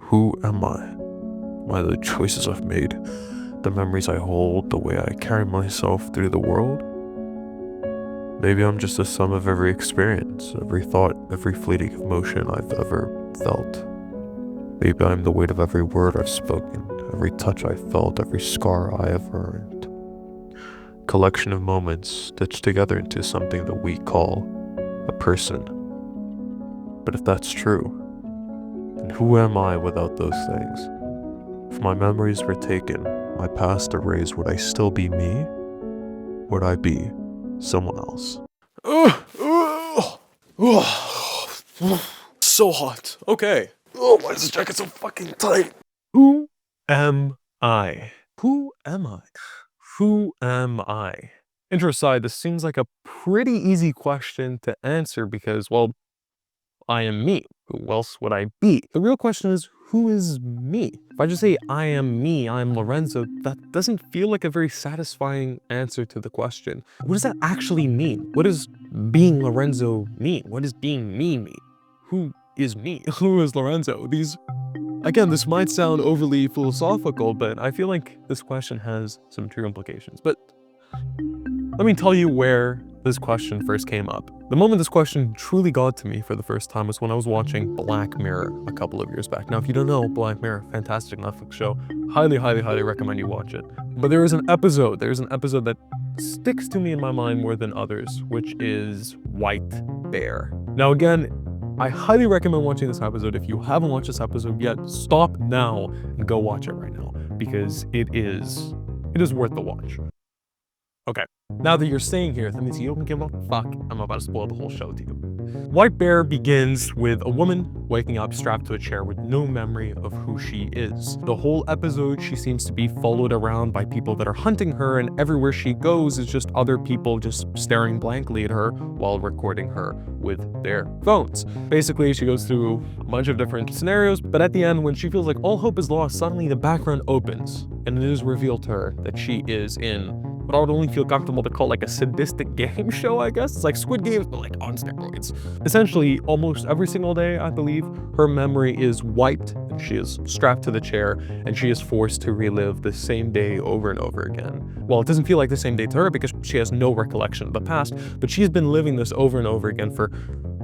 Who am I? Am I the choices I've made, the memories I hold, the way I carry myself through the world? Maybe I'm just the sum of every experience, every thought, every fleeting emotion I've ever felt. Maybe I'm the weight of every word I've spoken, every touch I've felt, every scar I have earned. Collection of moments stitched together into something that we call a person. But if that's true, then who am I without those things? If my memories were taken, my past erased, would I still be me? Would I be someone else? So hot. Okay. Oh, why is this jacket so fucking tight? Who am I? Who am I? Who am I? Intro aside, this seems like a pretty easy question to answer because, well, I am me. Who else would I be? The real question is, who is me? If I just say I am me, I'm Lorenzo, that doesn't feel like a very satisfying answer to the question. What does that actually mean? What does being Lorenzo mean? What does being me mean? Who is me? Who is Lorenzo? Again, this might sound overly philosophical, but I feel like this question has some true implications. But let me tell you where this question first came up. The moment this question truly got to me for the first time was when I was watching Black Mirror a couple of years back. Now, if you don't know, Black Mirror, fantastic Netflix show. Highly, highly, highly recommend you watch it. But there's an episode that sticks to me in my mind more than others, which is White Bear. Now, again, I highly recommend watching this episode. If you haven't watched this episode yet, stop now and go watch it right now, because it is worth the watch. Okay, now that you're staying here, that means you don't give a fuck. I'm about to spoil the whole show to you. White Bear begins with a woman waking up strapped to a chair with no memory of who she is. The whole episode, she seems to be followed around by people that are hunting her, and everywhere she goes is just other people just staring blankly at her while recording her with their phones. Basically, she goes through a bunch of different scenarios, but at the end, when she feels like all hope is lost, suddenly the background opens, and it is revealed to her that she is in what I would only feel comfortable to call like a sadistic game show, I guess. It's like Squid Games, but like on steroids. Essentially, almost every single day, I believe, her memory is wiped, and she is strapped to the chair, and she is forced to relive the same day over and over again. Well, it doesn't feel like the same day to her because she has no recollection of the past, but she's been living this over and over again for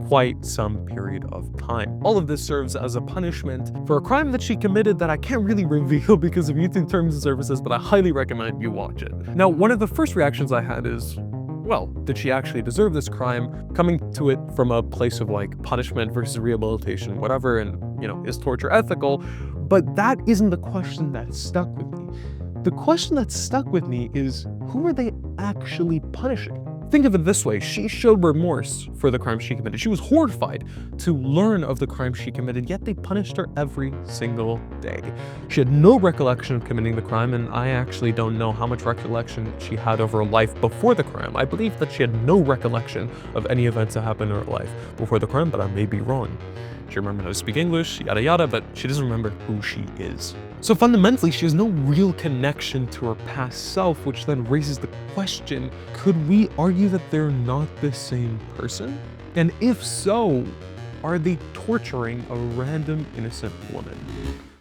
quite some period of time. All of this serves as a punishment for a crime that she committed that I can't really reveal because of YouTube terms and services, but I highly recommend you watch it. Now, one of the first reactions I had is, well, did she actually deserve this crime? Coming to it from a place of like punishment versus rehabilitation, whatever, and is torture ethical? But that isn't the question that stuck with me. The question that stuck with me is, who are they actually punishing? Think of it this way, she showed remorse for the crime she committed. She was horrified to learn of the crime she committed, yet they punished her every single day. She had no recollection of committing the crime, and I actually don't know how much recollection she had of her life before the crime. I believe that she had no recollection of any events that happened in her life before the crime, but I may be wrong. She remembered how to speak English, yada yada, but she doesn't remember who she is. So fundamentally, she has no real connection to her past self, which then raises the question, could we argue that they're not the same person? And if so, are they torturing a random innocent woman?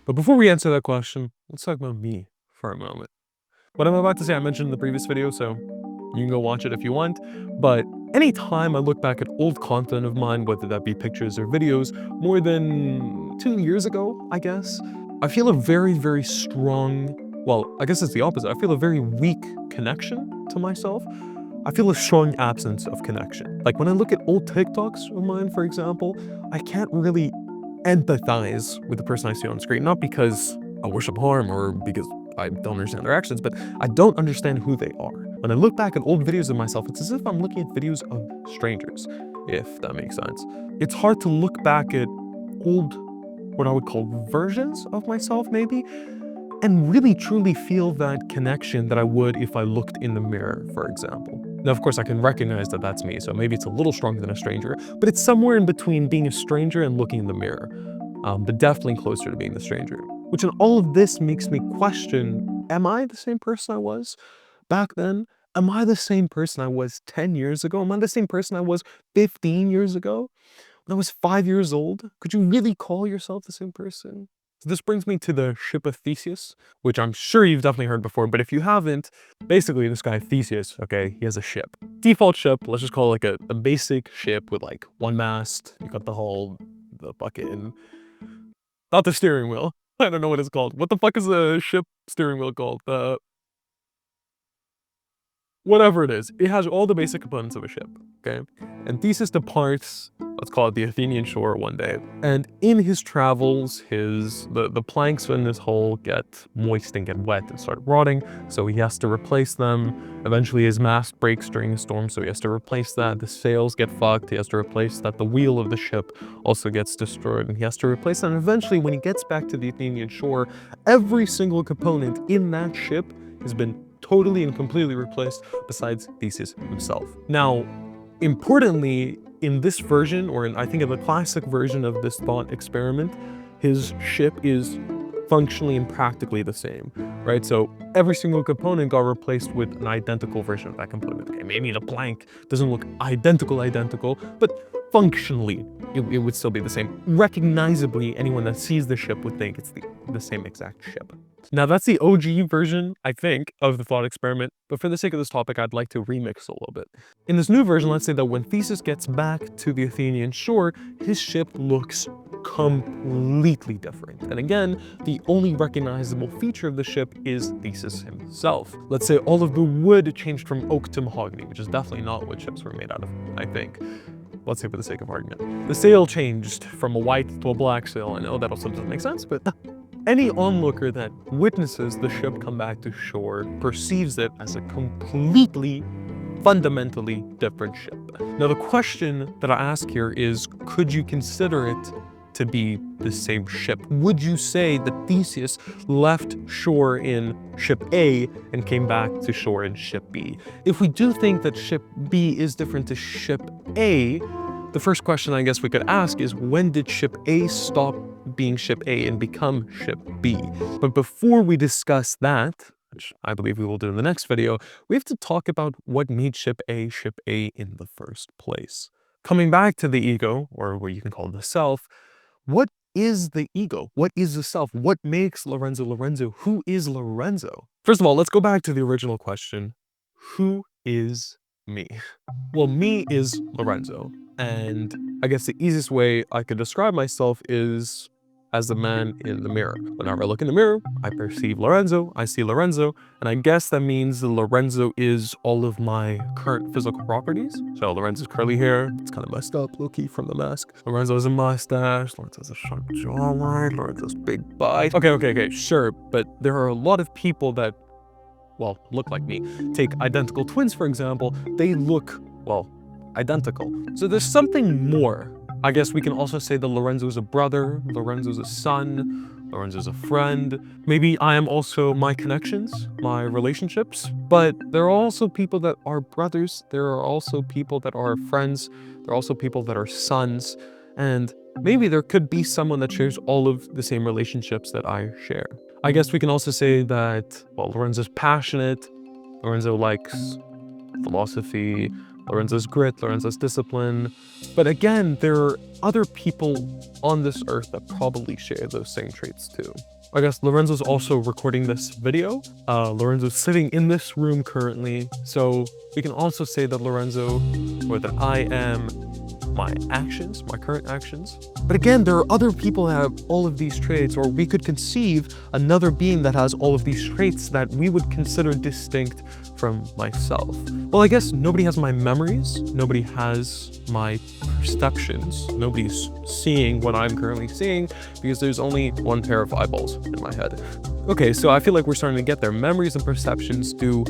But before we answer that question, let's talk about me for a moment. What I'm about to say I mentioned in the previous video, so you can go watch it if you want, but anytime I look back at old content of mine, whether that be pictures or videos, more than 2 years ago, I guess, I feel a very, very strong, well, I guess it's the opposite. I feel a very weak connection to myself. I feel a strong absence of connection. Like when I look at old TikToks of mine, for example, I can't really empathize with the person I see on screen, not because I wish them harm or because I don't understand their actions, but I don't understand who they are. When I look back at old videos of myself, it's as if I'm looking at videos of strangers, if that makes sense. It's hard to look back at old, what I would call versions of myself maybe, and really truly feel that connection that I would if I looked in the mirror, for example. Now, of course, I can recognize that that's me, so maybe it's a little stronger than a stranger, but it's somewhere in between being a stranger and looking in the mirror, but definitely closer to being the stranger. Which in all of this makes me question, am I the same person I was back then? Am I the same person I was 10 years ago? Am I the same person I was 15 years ago? When I was 5 years old? Could you really call yourself the same person? So this brings me to the Ship of Theseus, which I'm sure you've definitely heard before, but if you haven't, basically this guy Theseus, okay, he has a ship. Default ship, let's just call it like a basic ship with like one mast, you got the hull, the fucking, not the steering wheel. I don't know what it's called. What the fuck is a ship steering wheel called? Whatever it is, it has all the basic components of a ship, okay? And Theseus departs, let's call it the Athenian shore one day. And in his travels, the planks in his hull get moist and get wet and start rotting, so he has to replace them. Eventually his mast breaks during a storm, so he has to replace that. The sails get fucked, he has to replace that. The wheel of the ship also gets destroyed, and he has to replace that. And eventually, when he gets back to the Athenian shore, every single component in that ship has been totally and completely replaced besides Theseus himself. Now, importantly, in this version, or I think in the classic version of this thought experiment, his ship is functionally and practically the same, right? So every single component got replaced with an identical version of that component. Okay, maybe the plank doesn't look identical, but functionally, it would still be the same. Recognizably, anyone that sees the ship would think it's the same exact ship. Now that's the OG version, I think, of the thought experiment, but for the sake of this topic, I'd like to remix a little bit. In this new version, let's say that when Theseus gets back to the Athenian shore, his ship looks completely different. And again, the only recognizable feature of the ship is Theseus himself. Let's say all of the wood changed from oak to mahogany, which is definitely not what ships were made out of, I think. Let's say for the sake of argument. The sail changed from a white to a black sail. I know that also doesn't make sense, but any onlooker that witnesses the ship come back to shore perceives it as a completely, fundamentally different ship. Now the question that I ask here is, could you consider it to be the same ship? Would you say that Theseus left shore in ship A and came back to shore in ship B? If we do think that ship B is different to ship A, the first question I guess we could ask is, when did ship A stop being ship A and become ship B? But before we discuss that, which I believe we will do in the next video, we have to talk about what made ship A in the first place. Coming back to the ego, or what you can call the self, what is the ego? What is the self? What makes Lorenzo Lorenzo? Who is Lorenzo? First of all, let's go back to the original question. Who is me? Well, me is Lorenzo. And I guess the easiest way I could describe myself is as the man in the mirror. Whenever I look in the mirror, I perceive Lorenzo, I see Lorenzo, and I guess that means that Lorenzo is all of my current physical properties. So Lorenzo's curly hair, it's kind of messed up, low-key from the mask. Lorenzo has a mustache, Lorenzo has a sharp jawline, Lorenzo's big bite. Okay, sure, but there are a lot of people that, well, look like me. Take identical twins, for example, they look, well, identical. So there's something more. I guess we can also say that Lorenzo's a brother, Lorenzo's a son, Lorenzo's a friend. Maybe I am also my connections, my relationships, but there are also people that are brothers, there are also people that are friends, there are also people that are sons, and maybe there could be someone that shares all of the same relationships that I share. I guess we can also say that, well, Lorenzo's passionate, Lorenzo likes philosophy, Lorenzo's grit, Lorenzo's discipline. But again, there are other people on this earth that probably share those same traits too. I guess Lorenzo's also recording this video. Lorenzo's sitting in this room currently. So we can also say that Lorenzo, or that I am my actions, my current actions. But again, there are other people that have all of these traits, or we could conceive another being that has all of these traits that we would consider distinct from myself. Well, I guess nobody has my memories, nobody has my perceptions, nobody's seeing what I'm currently seeing because there's only one pair of eyeballs in my head. Okay, so I feel like we're starting to get there. Memories and perceptions do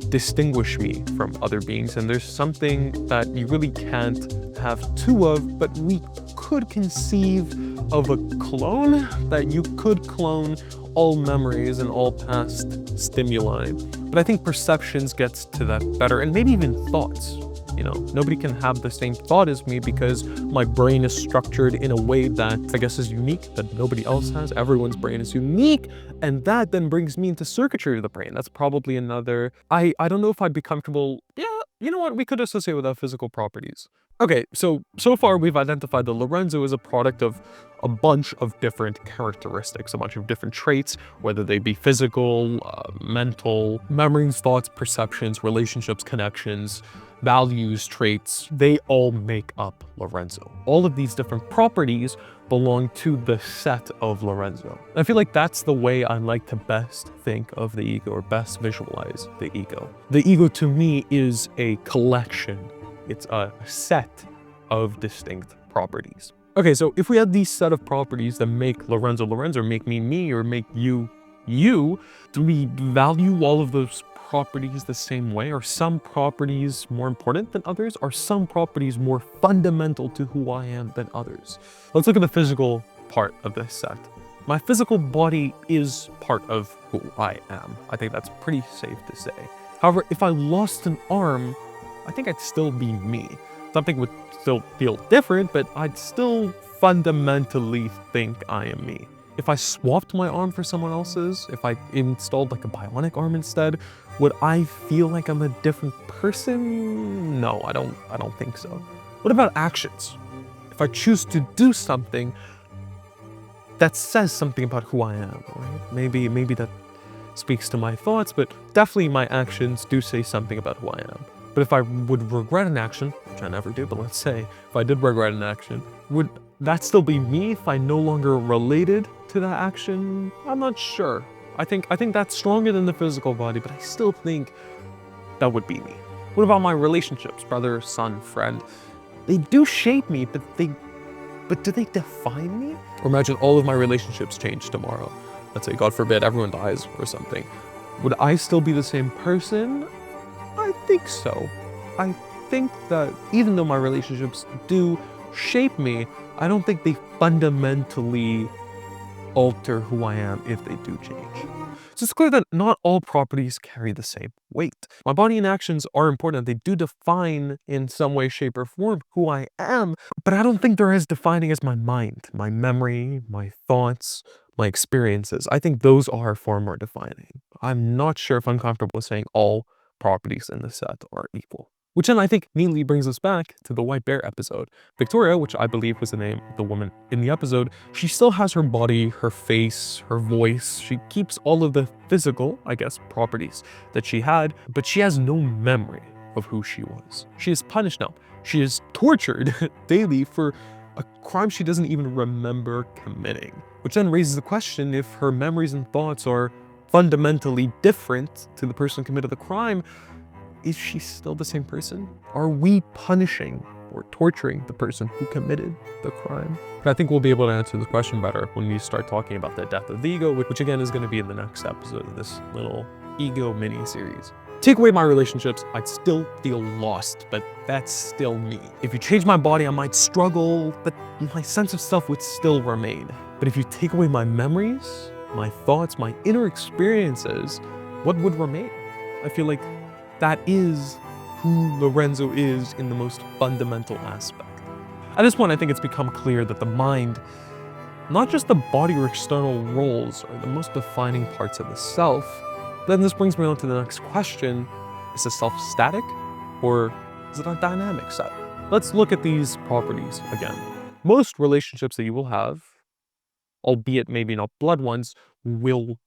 distinguish me from other beings, and there's something that you really can't have two of, but we could conceive of a clone, that you could clone all memories and all past stimuli. But I think perceptions gets to that better, and maybe even thoughts. You know, nobody can have the same thought as me because my brain is structured in a way that I guess is unique, that nobody else has. Everyone's brain is unique, and that then brings me into circuitry of the brain. That's probably another, I don't know if I'd be comfortable, yeah, You know what? We could associate with our physical properties. Okay, so far we've identified that Lorenzo is a product of a bunch of different characteristics, a bunch of different traits, whether they be physical, mental, memories, thoughts, perceptions, relationships, connections, values, traits. They all make up Lorenzo. All of these different properties belong to the set of Lorenzo. I feel like that's the way I like to best think of the ego, or best visualize the ego. The ego to me is a collection. It's a set of distinct properties. Okay, so if we had these set of properties that make Lorenzo Lorenzo, or make me, or make you, do we value all of those properties the same way? Are some properties more important than others? Are some properties more fundamental to who I am than others? Let's look at the physical part of this set. My physical body is part of who I am. I think that's pretty safe to say. However, if I lost an arm, I think I'd still be me. Something would still feel different, but I'd still fundamentally think I am me. If I swapped my arm for someone else's, if I installed like a bionic arm instead, would I feel like I'm a different person? No, I don't think so. What about actions? If I choose to do something, that says something about who I am, right? Maybe that speaks to my thoughts, but definitely my actions do say something about who I am. But if I would regret an action, which I never do, but let's say if I did regret an action, would that still be me if I no longer related to that action? I'm not sure. I think that's stronger than the physical body, but I still think that would be me. What about my relationships? Brother, son, friend. They do shape me, but do they define me? Or imagine all of my relationships change tomorrow. Let's say, God forbid, everyone dies or something. Would I still be the same person? I think so. I think that even though my relationships do shape me, I don't think they fundamentally alter who I am if they do change. So it's clear that not all properties carry the same weight. My body and actions are important. They do define in some way, shape, or form who I am, but I don't think they're as defining as my mind, my memory, my thoughts, my experiences. I think those are far more defining. I'm not sure if I'm comfortable saying all properties in the set are equal. Which then I think neatly brings us back to the White Bear episode. Victoria, which I believe was the name of the woman in the episode, she still has her body, her face, her voice. She keeps all of the physical, I guess, properties that she had, but she has no memory of who she was. She is punished now. She is tortured daily for a crime she doesn't even remember committing. Which then raises the question, if her memories and thoughts are fundamentally different to the person who committed the crime, is she still the same person? Are we punishing or torturing the person who committed the crime? But I think we'll be able to answer the question better when we start talking about the death of the ego, which again is going to be in the next episode of this little ego mini-series. Take away my relationships, I'd still feel lost, but that's still me. If you change my body, I might struggle, but my sense of self would still remain. But if you take away my memories, my thoughts, my inner experiences, what would remain? I feel like that is who Lorenzo is in the most fundamental aspect. At this point, I think it's become clear that the mind, not just the body or external roles, are the most defining parts of the self. Then this brings me on to the next question. Is the self static, or is it a dynamic set? Let's look at these properties again. Most relationships that you will have, albeit maybe not blood ones, will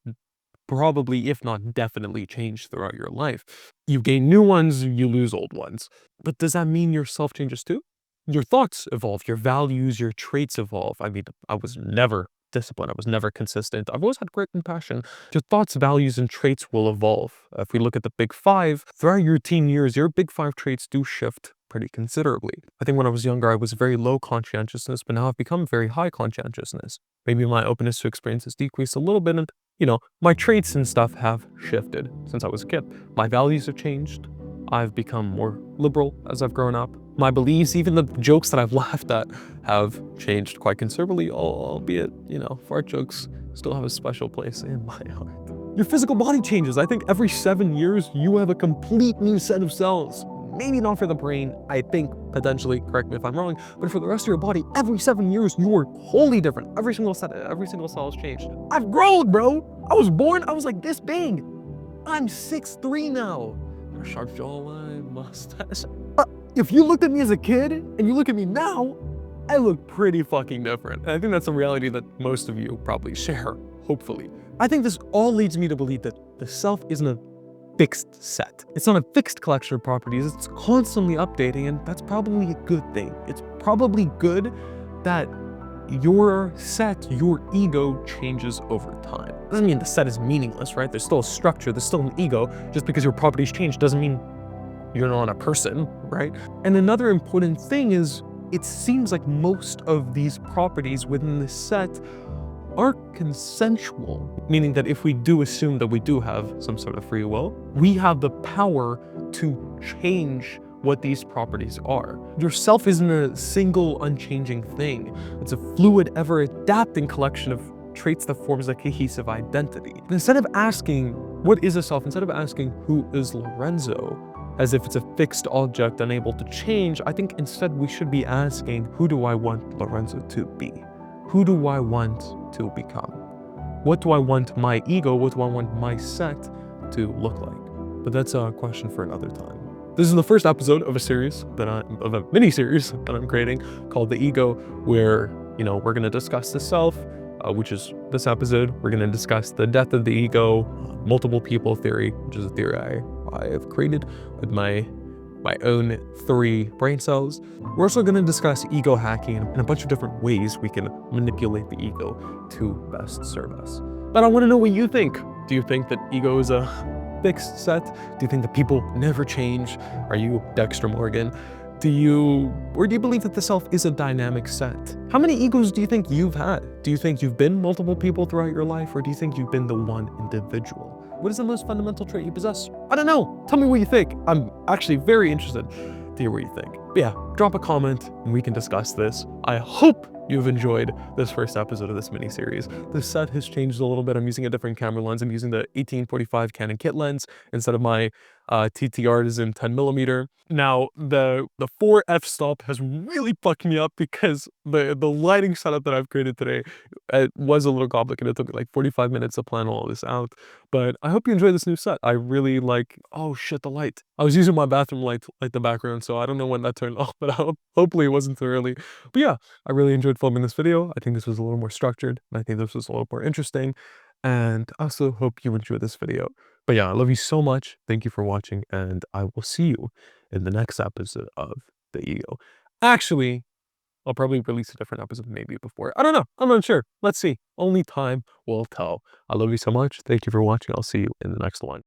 probably, if not definitely, change throughout your life. You gain new ones, you lose old ones. But does that mean your self changes too? Your thoughts evolve, your values, your traits evolve. I mean, I was never disciplined, I was never consistent. I've always had great compassion. Your thoughts, values, and traits will evolve. If we look at the big five, throughout your teen years, your big five traits do shift pretty considerably. I think when I was younger, I was very low conscientiousness, but now I've become very high conscientiousness. Maybe my openness to experience has decreased a little bit, and my traits and stuff have shifted since I was a kid. My values have changed. I've become more liberal as I've grown up. My beliefs, even the jokes that I've laughed at, have changed quite considerably, albeit, fart jokes still have a special place in my heart. Your physical body changes. I think every 7 years, you have a complete new set of cells. Maybe not for the brain, I think, potentially, correct me if I'm wrong, but for the rest of your body, every 7 years, you're wholly different. Every single cell has changed. I've grown, bro. I was born, I was like this big. I'm 6'3" now. sharp jawline, mustache. If you looked at me as a kid and you look at me now, I look pretty fucking different. And I think that's a reality that most of you probably share, hopefully. I think this all leads me to believe that the self isn't a fixed set. It's not a fixed collection of properties, it's constantly updating, and that's probably a good thing. It's probably good that your set, your ego changes over time. Doesn't mean the set is meaningless, right? There's still a structure, there's still an ego. Just because your properties change doesn't mean you're not a person, right? And another important thing is it seems like most of these properties within the set are consensual, meaning that if we do assume that we do have some sort of free will, we have the power to change what these properties are. Your self isn't a single unchanging thing. It's a fluid, ever-adapting collection of traits that forms a cohesive identity. And instead of asking, what is a self? Instead of asking, who is Lorenzo? As if it's a fixed object unable to change, I think instead we should be asking, who do I want Lorenzo to be? Who do I want to become? What do I want my ego, what do I want my set to look like? But that's a question for another time. This is the first episode of a mini-series that I'm creating called The Ego, where, we're gonna discuss the self, which is this episode. We're gonna discuss the death of the ego, multiple people theory, which is a theory I have created with my own 3 brain cells. We're also going to discuss ego hacking and a bunch of different ways we can manipulate the ego to best serve us. But I want to know what you think. Do you think that ego is a fixed set? Do you think that people never change? Are you Dexter Morgan? Do you believe that the self is a dynamic set? How many egos do you think you've had? Do you think you've been multiple people throughout your life, or do you think you've been the one individual? What is the most fundamental trait you possess? I don't know. Tell me what you think. I'm actually very interested to hear what you think. But yeah, drop a comment and we can discuss this. I hope you've enjoyed this first episode of this mini-series. The set has changed a little bit. I'm using a different camera lens. I'm using the 1845 Canon kit lens instead of my TT Artisan 10mm. Now, the 4 f-stop has really fucked me up because the lighting setup that I've created today, it was a little complicated. It took like 45 minutes to plan all this out. But I hope you enjoy this new set. I really like, oh shit, the light. I was using my bathroom light to light the background, so I don't know when that turned off, but hopefully it wasn't too early. But yeah, I really enjoyed filming this video. I think this was a little more structured, and I think this was a little more interesting. And I also hope you enjoyed this video. But yeah, I love you so much. Thank you for watching, and I will see you in the next episode of The Ego. Actually, I'll probably release a different episode maybe before. I don't know. I'm not sure. Let's see. Only time will tell. I love you so much. Thank you for watching. I'll see you in the next one.